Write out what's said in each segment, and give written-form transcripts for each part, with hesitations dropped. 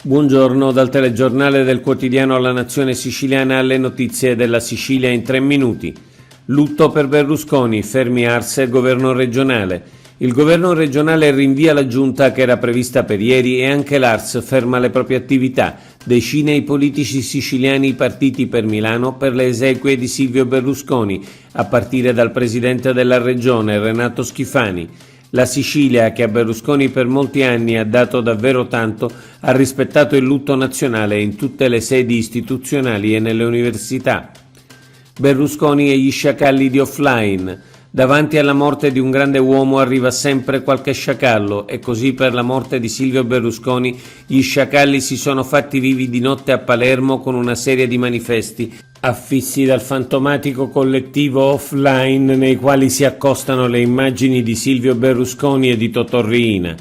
Buongiorno dal telegiornale del quotidiano La Nazione Siciliana alle notizie della Sicilia in 3 minuti. Lutto per Berlusconi, fermi Ars e governo regionale. Il governo regionale rinvia la giunta che era prevista per ieri e anche l'Ars ferma le proprie attività. Decine i politici siciliani partiti per Milano per le esequie di Silvio Berlusconi, a partire dal presidente della regione Renato Schifani. La Sicilia, che a Berlusconi per molti anni ha dato davvero tanto, ha rispettato il lutto nazionale in tutte le sedi istituzionali e nelle università. Berlusconi e gli sciacalli di offline. Davanti alla morte di un grande uomo arriva sempre qualche sciacallo e così per la morte di Silvio Berlusconi gli sciacalli si sono fatti vivi di notte a Palermo con una serie di manifesti affissi dal fantomatico collettivo offline nei quali si accostano le immagini di Silvio Berlusconi e di Totò Riina.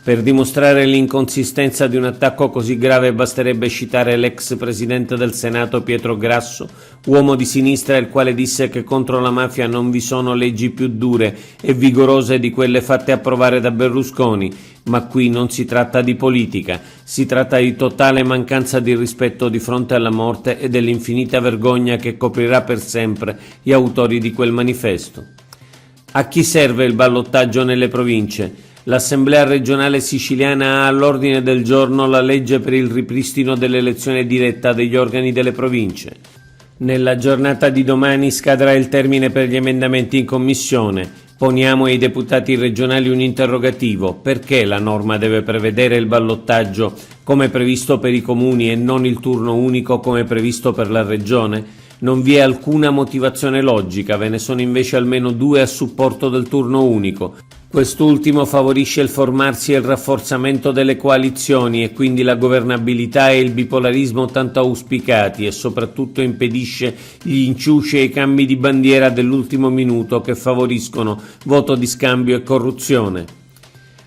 Per dimostrare l'inconsistenza di un attacco così grave basterebbe citare l'ex presidente del Senato Pietro Grasso, uomo di sinistra il quale disse che contro la mafia non vi sono leggi più dure e vigorose di quelle fatte approvare da Berlusconi, ma qui non si tratta di politica, si tratta di totale mancanza di rispetto di fronte alla morte e dell'infinita vergogna che coprirà per sempre gli autori di quel manifesto. A chi serve il ballottaggio nelle province? L'Assemblea regionale siciliana ha all'ordine del giorno la legge per il ripristino dell'elezione diretta degli organi delle province. Nella giornata di domani scadrà il termine per gli emendamenti in commissione. Poniamo ai deputati regionali un interrogativo: perché la norma deve prevedere il ballottaggio come previsto per i comuni e non il turno unico come previsto per la regione? Non vi è alcuna motivazione logica, ve ne sono invece almeno 2 a supporto del turno unico. Quest'ultimo favorisce il formarsi e il rafforzamento delle coalizioni e quindi la governabilità e il bipolarismo tanto auspicati e soprattutto impedisce gli inciuci e i cambi di bandiera dell'ultimo minuto che favoriscono voto di scambio e corruzione.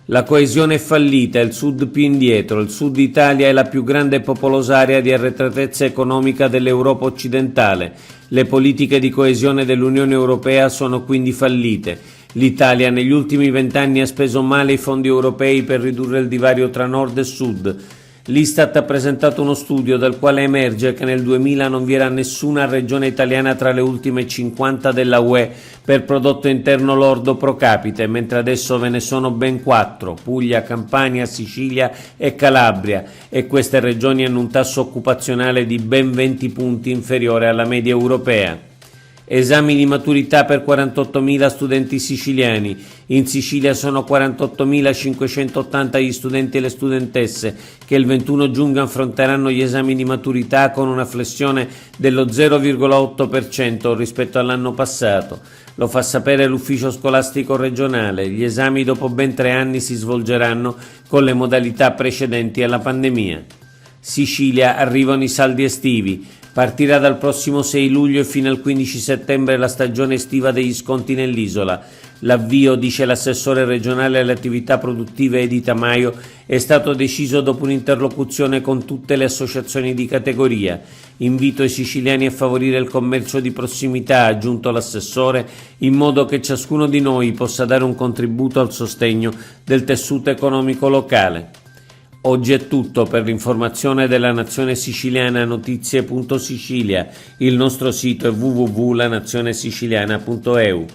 La coesione è fallita, il Sud più indietro, il Sud Italia è la più grande e popolosa area di arretratezza economica dell'Europa occidentale. Le politiche di coesione dell'Unione Europea sono quindi fallite. L'Italia negli ultimi 20 anni ha speso male i fondi europei per ridurre il divario tra nord e sud. L'Istat ha presentato uno studio dal quale emerge che nel 2000 non vi era nessuna regione italiana tra le ultime 50 della UE per prodotto interno lordo pro capite, mentre adesso ve ne sono ben 4, Puglia, Campania, Sicilia e Calabria, e queste regioni hanno un tasso occupazionale di ben 20 punti inferiore alla media europea. Esami di maturità per 48.000 studenti siciliani. In Sicilia sono 48.580 gli studenti e le studentesse che il 21 giugno affronteranno gli esami di maturità con una flessione dello 0,8% rispetto all'anno passato. Lo fa sapere l'ufficio scolastico regionale. Gli esami dopo ben 3 anni si svolgeranno con le modalità precedenti alla pandemia. Sicilia, arrivano i saldi estivi. Partirà dal prossimo 6 luglio e fino al 15 settembre la stagione estiva degli sconti nell'isola. L'avvio, dice l'assessore regionale alle attività produttive Edita Maio, è stato deciso dopo un'interlocuzione con tutte le associazioni di categoria. Invito i siciliani a favorire il commercio di prossimità, ha aggiunto l'assessore, in modo che ciascuno di noi possa dare un contributo al sostegno del tessuto economico locale. Oggi è tutto. Per l'informazione della Nazione Siciliana notizie.sicilia. Il nostro sito è www.lanazionesiciliana.eu.